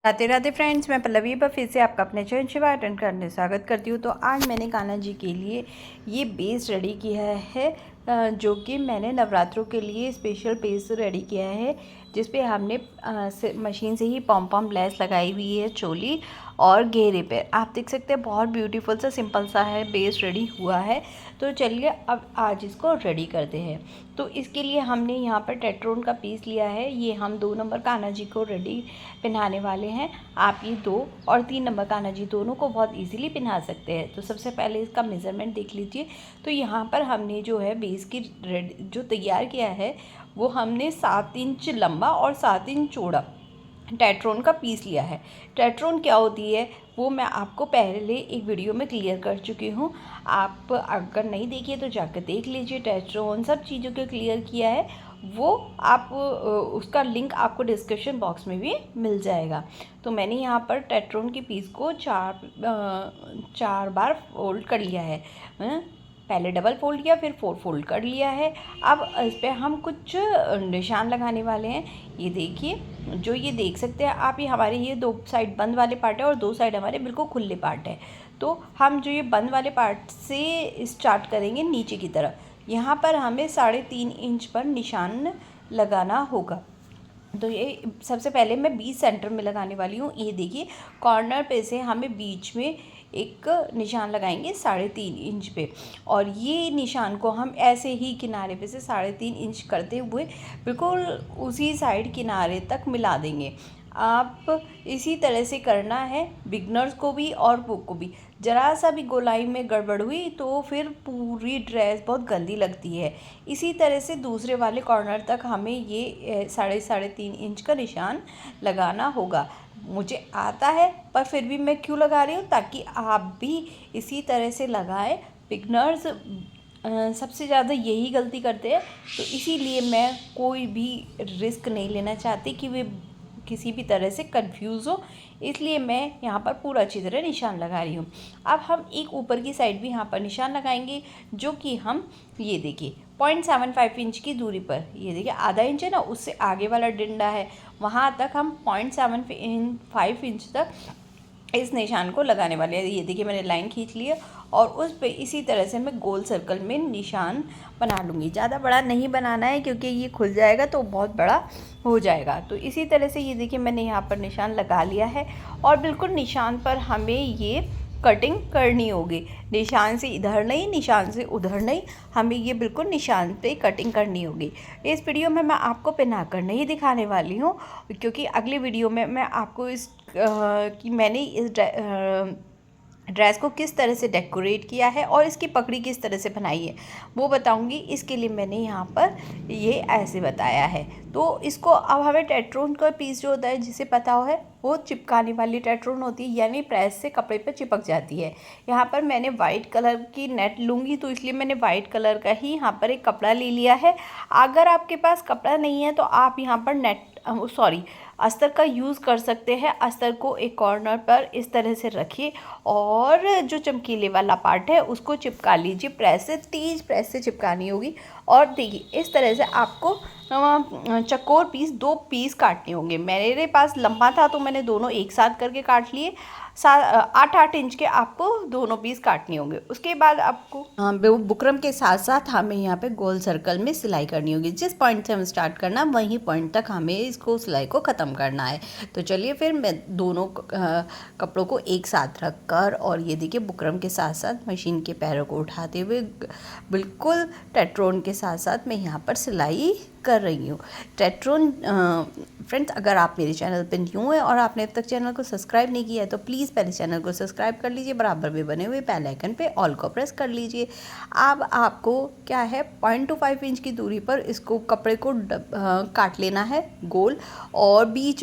Radhe Radhe friends, मैं पल्लवी पर फिर से आपका अपने चैनल शिवा अटेंड करने स्वागत करती हूँ। तो आज मैंने कान्हा जी के लिए ये बेस रेडी किया है, जो कि मैंने नवरात्रों के लिए स्पेशल बेस रेडी किया है, जिस पे हमने मशीन से ही पॉम पॉम लेस लगाई हुई है चोली और घेरे पे। आप देख सकते हैं बहुत ब्यूटीफुल सा सिंपल सा है बेस रेडी हुआ है। तो चलिए अब आज इसको रेडी करते हैं। तो इसके लिए हमने यहाँ पर टेट्रोन का पीस लिया है। ये हम 2 नंबर कान्हा जी को रेडी पहनाने वाले हैं। आप ये 2 और 3 नंबर कान्हा जी दोनों को बहुत इजीली पहना सकते हैं। तो सबसे पहले इसका मेज़रमेंट देख लीजिए। तो यहाँ पर हमने जो है बेस की जो तैयार किया है वो हमने 7 इंच लंबा और 7 इंच चौड़ा टेट्रोन का पीस लिया है। टेट्रोन क्या होती है वो मैं आपको पहले एक वीडियो में क्लियर कर चुकी हूँ। आप अगर नहीं देखिए तो जाकर देख लीजिए। टेट्रोन सब चीज़ों को क्लियर किया है, वो आप उसका लिंक आपको डिस्क्रिप्शन बॉक्स में भी मिल जाएगा। तो मैंने यहाँ पर टेट्रोन के पीस को चार बार फोल्ड कर लिया है। पहले डबल फोल्ड किया, फिर 4 फोल्ड कर लिया है। अब इस पर हम कुछ निशान लगाने वाले हैं। ये देखिए, जो ये देख सकते हैं आप, ये हमारे ये 2 साइड बंद वाले पार्ट है और 2 साइड हमारे बिल्कुल खुले पार्ट है। तो हम जो ये बंद वाले पार्ट से स्टार्ट करेंगे नीचे की तरफ। यहाँ पर हमें 3.5 इंच पर निशान लगाना होगा। तो ये सबसे पहले मैं बीच सेंटर में लगाने वाली हूँ। ये देखिए, कॉर्नर पे से हमें बीच में एक निशान लगाएंगे 3.5 इंच पे, और ये निशान को हम ऐसे ही किनारे पे से 3.5 इंच करते हुए बिल्कुल उसी साइड किनारे तक मिला देंगे। आप इसी तरह से करना है बिगनर्स को भी और वो को भी। ज़रा सा भी गोलाई में गड़बड़ हुई तो फिर पूरी ड्रेस बहुत गंदी लगती है। इसी तरह से दूसरे वाले कॉर्नर तक हमें ये 3.5 इंच का निशान लगाना होगा। मुझे आता है पर फिर भी मैं क्यों लगा रही हूँ, ताकि आप भी इसी तरह से लगाएं। बिगनर्स सबसे ज़्यादा यही गलती करते हैं, तो इसीलिए मैं कोई भी रिस्क नहीं लेना चाहती कि वे किसी भी तरह से कंफ्यूज हो, इसलिए मैं यहाँ पर पूरा अच्छी तरह निशान लगा रही हूँ। अब हम एक ऊपर की साइड भी यहाँ पर निशान लगाएंगे, जो कि हम ये देखिए 0.75 इंच की दूरी पर, ये देखिए आधा इंच है ना, उससे आगे वाला डंडा है वहाँ तक हम 0.75 इंच तक इस निशान को लगाने वाले हैं। ये देखिए मैंने लाइन खींच ली है और उस पे इसी तरह से मैं गोल सर्कल में निशान बना लूँगी। ज़्यादा बड़ा नहीं बनाना है क्योंकि ये खुल जाएगा तो बहुत बड़ा हो जाएगा। तो इसी तरह से ये देखिए मैंने यहाँ पर निशान लगा लिया है, और बिल्कुल निशान पर हमें ये कटिंग करनी होगी। निशान से इधर नहीं, निशान से उधर नहीं, हमें ये बिल्कुल निशान पे कटिंग करनी होगी। इस वीडियो में मैं आपको पहना कर नहीं दिखाने वाली हूँ, क्योंकि अगली वीडियो में मैं आपको कि मैंने इस ड्रेस को किस तरह से डेकोरेट किया है और इसकी पकड़ी किस तरह से बनाई है वो बताऊंगी। इसके लिए मैंने यहाँ पर ये ऐसे बताया है। तो इसको अब हमें टेट्रोन का पीस जो होता है, जिसे पता हो है, वो चिपकाने वाली टेट्रोन होती है, यानी प्रेस से कपड़े पर चिपक जाती है। यहाँ पर मैंने वाइट कलर की नेट लूँगी, तो इसलिए मैंने वाइट कलर का ही यहाँ पर एक कपड़ा ले लिया है। अगर आपके पास कपड़ा नहीं है तो आप यहाँ पर अस्तर का यूज़ कर सकते हैं। अस्तर को एक कॉर्नर पर इस तरह से रखिए और जो चमकीले वाला पार्ट है उसको चिपका लीजिए। तेज प्रेस से चिपकानी होगी। और देखिए इस तरह से आपको चकोर पीस 2 पीस काटने होंगे। मेरे पास लंबा था तो मैंने दोनों एक साथ करके काट लिए। 8-8 इंच के आपको दोनों पीस काटने होंगे। उसके बाद आपको बुकरम के साथ साथ हमें यहाँ पे गोल सर्कल में सिलाई करनी होगी। जिस पॉइंट से हम स्टार्ट करना वहीं पॉइंट तक हमें इसको सिलाई को ख़त्म करना है। तो चलिए फिर मैं दोनों कपड़ों को एक साथ रख कर, और ये देखिए बुकरम के साथ साथ मशीन के पैरों को उठाते हुए बिल्कुल टेट्रोन के साथ साथ मैं यहाँ पर सिलाई कर रही हूँ। टेट्रोन फ्रेंड्स, अगर आप मेरे चैनल पर न्यू हैं और आपने अब तक चैनल को सब्सक्राइब नहीं किया है तो प्लीज़ पहले चैनल को सब्सक्राइब कर लीजिए। बराबर में बने हुए बेल आइकन पे ऑल को प्रेस कर लीजिए। अब आपको क्या है 0.25 इंच की दूरी पर इसको कपड़े को काट लेना है गोल, और बीच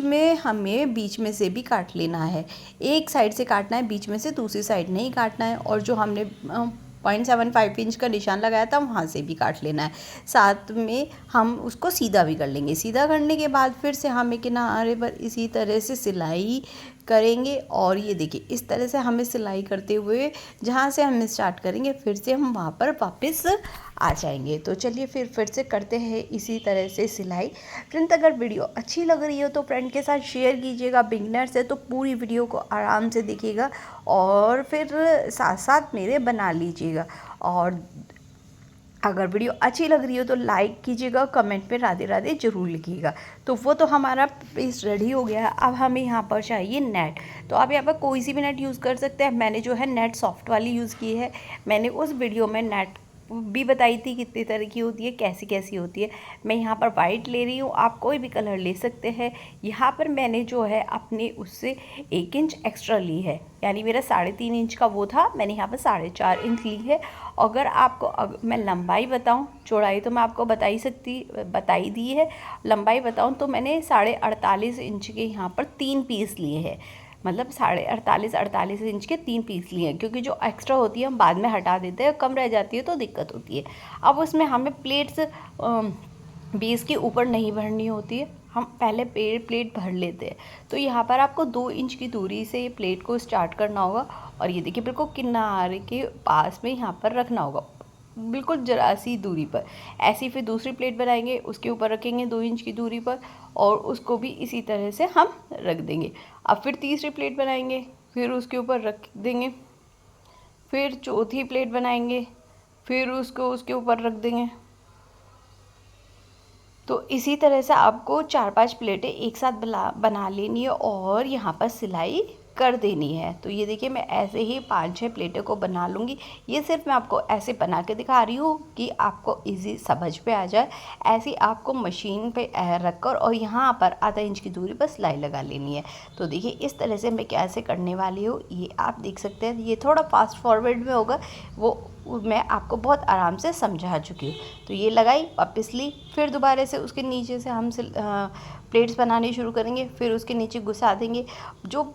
में से भी काट लेना है। एक साइड से काटना है, बीच में से दूसरी साइड नहीं काटना है। और जो हमने 0.75 इंच का निशान लगाया था वहाँ से भी काट लेना है। साथ में हम उसको सीधा भी कर लेंगे। सीधा करने के बाद फिर से हमें किनारे पर इसी तरह से सिलाई करेंगे। और ये देखिए इस तरह से हमें सिलाई करते हुए जहाँ से हम स्टार्ट करेंगे फिर से हम वहाँ पर वापस आ जाएंगे। तो चलिए फिर से करते हैं इसी तरह से सिलाई। फ्रेंड्स, अगर वीडियो अच्छी लग रही हो तो फ्रेंड के साथ शेयर कीजिएगा। बिगनर्स है तो पूरी वीडियो को आराम से देखिएगा और फिर साथ साथ मेरे बना लीजिएगा। और अगर वीडियो अच्छी लग रही हो तो लाइक कीजिएगा, कमेंट पे राधे राधे ज़रूर लिखिएगा। तो वो तो हमारा पेस्ट रेडी हो गया है। अब हमें यहाँ पर चाहिए नेट। तो आप यहाँ पर कोई सी भी नेट यूज़ कर सकते हैं। मैंने जो है नेट सॉफ्ट वाली यूज़ की है। मैंने उस वीडियो में नेट भी बताई थी कितनी तरह की होती है, कैसी कैसी होती है। मैं यहाँ पर वाइट ले रही हूँ, आप कोई भी कलर ले सकते हैं। यहाँ पर मैंने जो है अपने उससे 1 इंच एक्स्ट्रा ली है, यानी मेरा 3.5 इंच का वो था, मैंने यहाँ पर 4.5 इंच ली है। अगर आपको मैं लंबाई बताऊँ, चौड़ाई तो मैं आपको बताई दी है। लंबाई बताऊँ तो मैंने 48.5 इंच के यहाँ पर 3 पीस लिए हैं। मतलब 48.5 इंच के 3 पीस लिए हैं, क्योंकि जो एक्स्ट्रा होती है हम बाद में हटा देते हैं, कम रह जाती है तो दिक्कत होती है। अब उसमें हमें प्लेट्स बेस के ऊपर नहीं भरनी होती है, हम पहले प्लेट भर लेते हैं। तो यहाँ पर आपको 2 इंच की दूरी से ये प्लेट को स्टार्ट करना होगा और ये देखिए बिल्कुल किनारे के पास में यहाँ पर रखना होगा, बिल्कुल जरा सी दूरी पर। ऐसी फिर दूसरी प्लेट बनाएंगे, उसके ऊपर रखेंगे 2 इंच की दूरी पर और उसको भी इसी तरह से हम रख देंगे। अब फिर तीसरी प्लेट बनाएंगे, फिर उसके ऊपर रख देंगे। फिर चौथी प्लेट बनाएंगे, फिर उसको उसके ऊपर रख देंगे। तो इसी तरह से आपको 4-5 प्लेटें एक साथ बना लेनी है और यहाँ पर सिलाई कर देनी है। तो ये देखिए मैं ऐसे ही 5-6 प्लेटों को बना लूँगी। ये सिर्फ मैं आपको ऐसे बना के दिखा रही हूँ कि आपको इजी समझ पे आ जाए। ऐसे आपको मशीन पे रखकर और यहाँ पर आधा इंच की दूरी पर सिलाई लगा लेनी है। तो देखिए इस तरह से मैं कैसे करने वाली हूँ ये आप देख सकते हैं। ये थोड़ा फास्ट फॉरवर्ड में होगा, वो मैं आपको बहुत आराम से समझा चुकी हूँ। तो ये लगाई, वापस ली, फिर दोबारा से उसके नीचे से हम प्लेट्स बनानी शुरू करेंगे। फिर उसके नीचे घुसा देंगे। जो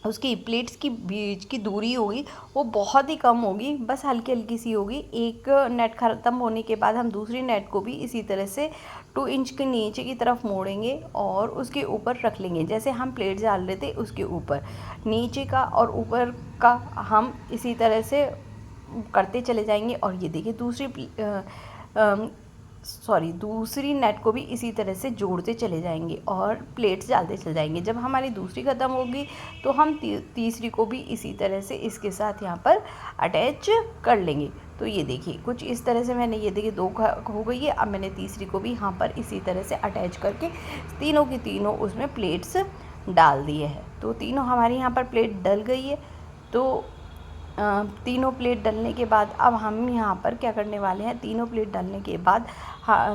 उसकी प्लेट्स की बीच की दूरी होगी वो बहुत ही कम होगी, बस हल्की हल्की सी होगी। एक नेट ख़त्म होने के बाद हम दूसरी नेट को भी इसी तरह से 2 इंच के नीचे की तरफ मोड़ेंगे और उसके ऊपर रख लेंगे। जैसे हम प्लेट डाल रहे थे उसके ऊपर नीचे का और ऊपर का हम इसी तरह से करते चले जाएंगे। और ये देखिए दूसरी नेट को भी इसी तरह से जोड़ते चले जाएंगे और प्लेट्स डालते चले जाएंगे। जब हमारी दूसरी ख़त्म होगी तो हम तीसरी को भी इसी तरह से इसके साथ यहाँ पर अटैच कर लेंगे। तो ये देखिए कुछ इस तरह से मैंने ये देखिए 2 हो गई है। अब मैंने तीसरी को भी यहाँ पर इसी तरह से अटैच करके तीनों की तीनों उसमें प्लेट्स डाल दिए हैं। तो तीनों हमारी यहाँ पर प्लेट डल गई है। तो तीनों प्लेट डलने के बाद अब हम यहाँ पर क्या करने वाले हैं, तीनों प्लेट डालने के बाद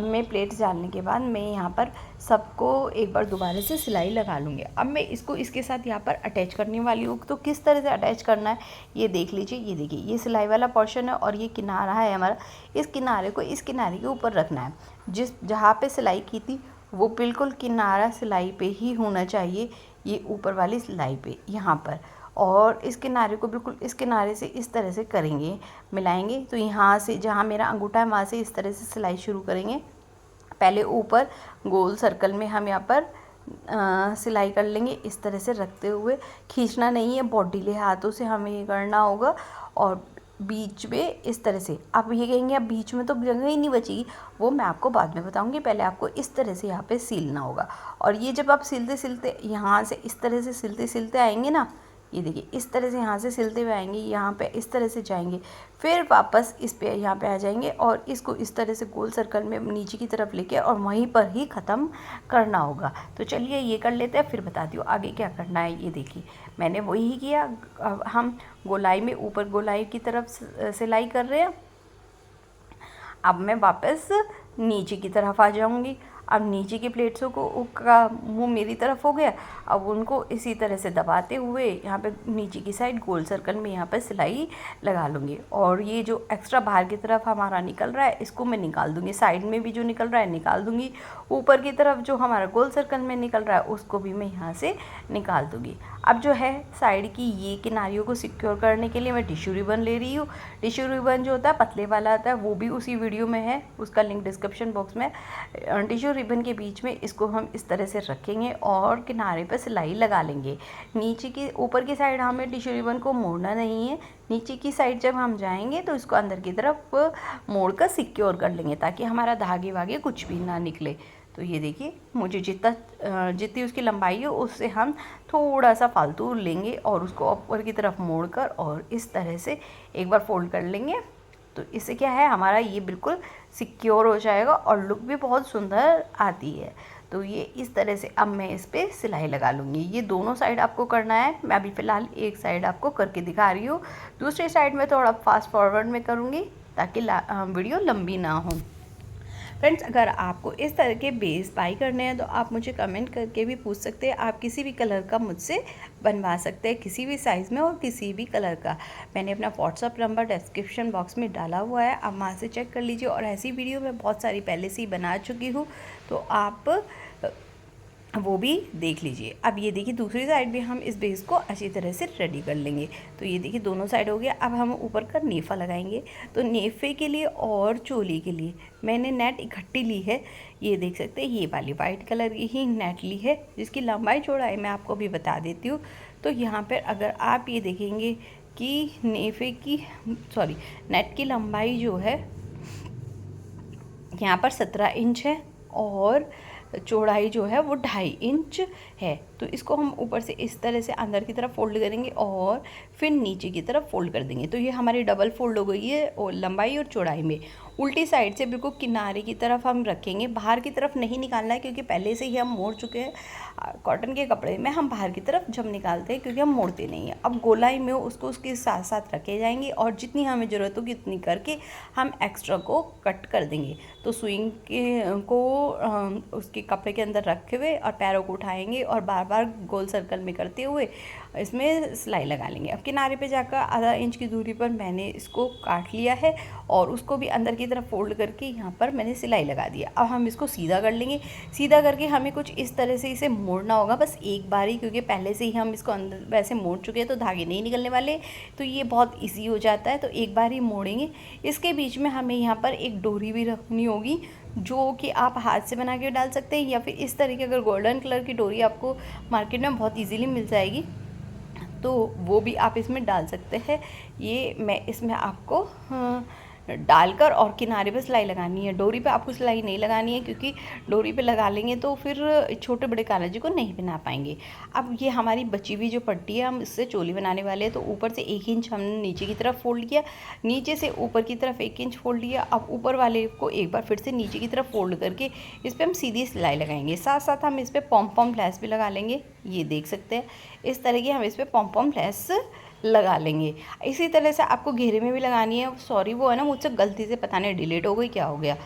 मैं प्लेट्स डालने के बाद मैं यहाँ पर सबको एक बार दोबारा से सिलाई लगा लूँगी। अब मैं इसको इसके साथ यहाँ पर अटैच करने वाली हूँ। तो किस तरह से अटैच करना है ये देख लीजिए। ये देखिए ये सिलाई वाला पोर्शन है और ये किनारा है हमारा। इस किनारे को इस किनारे के ऊपर रखना है। जहाँ पे सिलाई की थी वो बिल्कुल किनारा सिलाई पे ही होना चाहिए, ये ऊपर वाली सिलाई पे यहाँ पर। और इस किनारे को बिल्कुल इस किनारे से इस तरह से करेंगे, मिलाएंगे। तो यहाँ से जहाँ मेरा अंगूठा है वहाँ से इस तरह से सिलाई शुरू करेंगे। पहले ऊपर गोल सर्कल में हम यहाँ पर सिलाई कर लेंगे, इस तरह से रखते हुए। खींचना नहीं है, बहुत ढीले हाथों से हमें ये करना होगा। और बीच में इस तरह से आप ये कहेंगे अब बीच में तो जगह ही नहीं बची, वो मैं आपको बाद में बताऊंगी। पहले आपको इस तरह से यहाँ पे सिलना होगा। और ये जब आप सिलते सिलते यहाँ से इस तरह से सिलते सिलते आएंगे ना, ये देखिए इस तरह से यहाँ से सिलते हुए आएंगे, यहाँ पे इस तरह से जाएंगे, फिर वापस इस पे यहाँ पे आ जाएंगे और इसको इस तरह से गोल सर्कल में नीचे की तरफ लेके और वहीं पर ही ख़त्म करना होगा। तो चलिए ये कर लेते हैं, फिर बताती हूँ आगे क्या करना है। ये देखिए मैंने वही किया। अब हम गोलाई में ऊपर गोलाई की तरफ सिलाई कर रहे हैं। अब मैं वापस नीचे की तरफ आ जाऊँगी। अब नीचे की प्लेट्सों का मुंह मेरी तरफ हो गया। अब उनको इसी तरह से दबाते हुए यहाँ पे नीचे की साइड गोल सर्कल में यहाँ पे सिलाई लगा लूँगी। और ये जो एक्स्ट्रा बाहर की तरफ हमारा निकल रहा है इसको मैं निकाल दूँगी। साइड में भी जो निकल रहा है निकाल दूँगी। ऊपर की तरफ जो हमारा गोल सर्कल में निकल रहा है उसको भी मैं यहाँ से निकाल दूँगी। अब जो है साइड की ये किनारियों को सिक्योर करने के लिए मैं टिश्यू रिबन ले रही हूँ। टिश्यू रिबन जो होता है पतले वाला आता है, वो भी उसी वीडियो में है, उसका लिंक डिस्क्रिप्शन बॉक्स में। टिश्यू रिबन के बीच में इसको हम इस तरह से रखेंगे और किनारे पर सिलाई लगा लेंगे। नीचे की ऊपर की साइड हमें टिश्यू रिबन को मोड़ना नहीं है। नीचे की साइड जब हम जाएंगे तो इसको अंदर की तरफ मोड़ कर सिक्योर कर लेंगे ताकि हमारा धागे वागे कुछ भी ना निकले। तो ये देखिए, मुझे जितनी उसकी लंबाई है उससे हम थोड़ा सा फालतू लेंगे और उसको ऊपर की तरफ मोड़कर और इस तरह से एक बार फोल्ड कर लेंगे। तो इससे क्या है, हमारा ये बिल्कुल सिक्योर हो जाएगा और लुक भी बहुत सुंदर आती है। तो ये इस तरह से अब मैं इस पर सिलाई लगा लूँगी। ये दोनों साइड आपको करना है। मैं अभी फ़िलहाल एक साइड आपको करके दिखा रही हूँ, दूसरी साइड में थोड़ा फास्ट फॉरवर्ड में करूँगी ताकि वीडियो लंबी ना हो। फ्रेंड्स, अगर आपको इस तरह के बेस बाई करने हैं तो आप मुझे कमेंट करके भी पूछ सकते हैं। आप किसी भी कलर का मुझसे बनवा सकते हैं, किसी भी साइज़ में और किसी भी कलर का। मैंने अपना व्हाट्सअप नंबर डिस्क्रिप्शन बॉक्स में डाला हुआ है, आप वहाँ से चेक कर लीजिए। और ऐसी वीडियो मैं बहुत सारी पहले से ही बना चुकी हूँ, तो आप वो भी देख लीजिए। अब ये देखिए, दूसरी साइड भी हम इस बेस को अच्छी तरह से रेडी कर लेंगे। तो ये देखिए, दोनों साइड हो गया। अब हम ऊपर का नेफा लगाएंगे। तो नेफे के लिए और चोली के लिए मैंने नेट इकट्ठी ली है। ये देख सकते हैं, ये वाली वाइट कलर की ही नेट ली है, जिसकी लंबाई चौड़ाई मैं आपको भी बता देती हूँ। तो यहाँ पर अगर आप ये देखेंगे कि नेट की लंबाई जो है यहाँ पर 17 इंच है और चौड़ाई जो है वो 2.5 इंच है। तो इसको हम ऊपर से इस तरह से अंदर की तरफ फोल्ड करेंगे और फिर नीचे की तरफ फोल्ड कर देंगे। तो ये हमारी डबल फोल्ड हो गई है और लंबाई और चौड़ाई में। उल्टी साइड से बिल्कुल किनारे की तरफ हम रखेंगे, बाहर की तरफ नहीं निकालना है क्योंकि पहले से ही हम मोड़ चुके हैं। कॉटन के कपड़े में हम बाहर की तरफ जब निकालते हैं क्योंकि हम मोड़ते नहीं हैं। अब गोलाई में उसको उसके साथ साथ रखे जाएंगे और जितनी हमें ज़रूरत होगी उतनी करके हम एक्स्ट्रा को कट कर देंगे। तो सुइंग को उसके कपड़े के अंदर रखे हुए और पैरों को उठाएंगे और बार बार गोल सर्कल में करते हुए इसमें सिलाई लगा लेंगे। अब किनारे पे जाकर आधा इंच की दूरी पर मैंने इसको काट लिया है और उसको भी अंदर की तरफ फोल्ड करके यहाँ पर मैंने सिलाई लगा दिया। अब हम इसको सीधा कर लेंगे। सीधा करके हमें कुछ इस तरह से इसे मोड़ना होगा, बस एक बार ही, क्योंकि पहले से ही हम इसको अंदर वैसे मोड़ चुके हैं तो धागे नहीं निकलने वाले। तो ये बहुत ईजी हो जाता है, तो एक बार ही मोड़ेंगे। इसके बीच में हमें यहाँ पर एक डोरी भी रखनी होगी जो कि आप हाथ से बना के डाल सकते हैं या फिर इस तरह की अगर गोल्डन कलर की डोरी आपको मार्केट में बहुत इजीली मिल जाएगी तो वो भी आप इसमें डाल सकते हैं। ये मैं इसमें आपको डालकर और किनारे पे सिलाई लगानी है। डोरी पे आपको सिलाई नहीं लगानी है क्योंकि डोरी पे लगा लेंगे तो फिर छोटे बड़े कान्हा जी को नहीं बना पाएंगे। अब ये हमारी बची हुई जो पट्टी है हम इससे चोली बनाने वाले हैं। तो ऊपर से 1 इंच हमने नीचे की तरफ फोल्ड किया, नीचे से ऊपर की तरफ 1 इंच फोल्ड किया। अब ऊपर वाले को एक बार फिर से नीचे की तरफ फोल्ड करके इस पर हम सीधी सिलाई लगाएंगे। साथ साथ हम इस पर पॉम लेस भी लगा लेंगे। ये देख सकते हैं, इस तरह की हम इस पर पॉम लेस लगा लेंगे। इसी तरह से आपको घेरे में भी लगानी है। सॉरी, वो है ना, मुझसे गलती से पता नहीं डिलीट हो गई, क्या हो गया।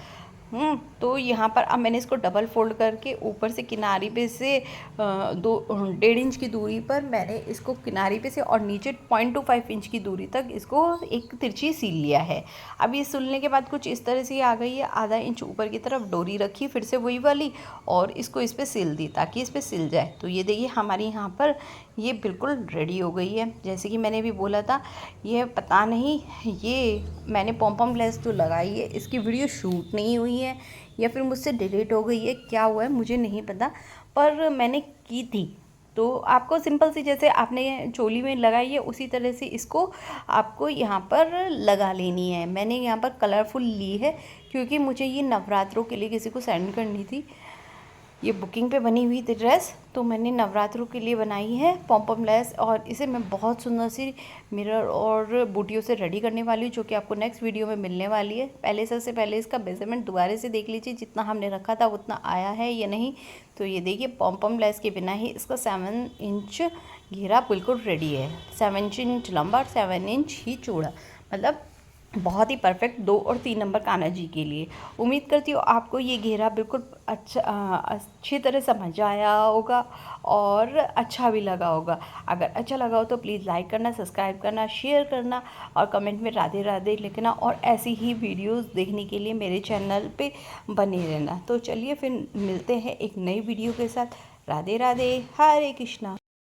तो यहाँ पर अब मैंने इसको डबल फोल्ड करके ऊपर से किनारी पे से 1.5 इंच की दूरी पर मैंने इसको किनारी पे से और नीचे 0.25 इंच की दूरी तक इसको एक तिरछी सील लिया है। अब ये सिलने के बाद कुछ इस तरह से ये आ गई है। आधा इंच ऊपर की तरफ डोरी रखी, फिर से वही वाली, और इसको इस पर सिल दी ताकि इस पर सिल जाए। तो ये देखिए, हमारी यहाँ पर ये बिल्कुल रेडी हो गई है। जैसे कि मैंने भी बोला था, ये पता नहीं ये मैंने पॉम लेस जो लगाई है इसकी वीडियो शूट नहीं हुई है या फिर मुझसे डिलीट हो गई है, क्या हुआ है मुझे नहीं पता, पर मैंने की थी। तो आपको सिंपल सी जैसे आपने चोली में लगाई है उसी तरह से इसको आपको यहाँ पर लगा लेनी है। मैंने यहाँ पर कलरफुल ली है क्योंकि मुझे ये नवरात्रों के लिए किसी को सेंड करनी थी। ये बुकिंग पे बनी हुई थी ड्रेस, तो मैंने नवरात्रों के लिए बनाई है पॉम लेस। और इसे मैं बहुत सुंदर सी मिरर और बूटियों से रेडी करने वाली हूँ जो कि आपको नेक्स्ट वीडियो में मिलने वाली है। सबसे पहले इसका मेजरमेंट दोबारा से देख लीजिए, जितना हमने रखा था उतना आया है या नहीं। तो ये देखिए, पॉम लेस के बिना ही इसका 7 इंच घेरा बिल्कुल रेडी है। 7 इंच लंबा और 7 इंच ही चौड़ा, मतलब बहुत ही परफेक्ट 2 और 3 नंबर कान्हा जी के लिए। उम्मीद करती हूँ आपको ये घेरा बिल्कुल अच्छी तरह समझ आया होगा और अच्छा भी लगा होगा। अगर अच्छा लगा हो तो प्लीज़ लाइक करना, सब्सक्राइब करना, शेयर करना और कमेंट में राधे राधे लिखना। और ऐसी ही वीडियोस देखने के लिए मेरे चैनल पे बने रहना। तो चलिए फिर मिलते हैं एक नई वीडियो के साथ। राधे राधे, हरे कृष्णा।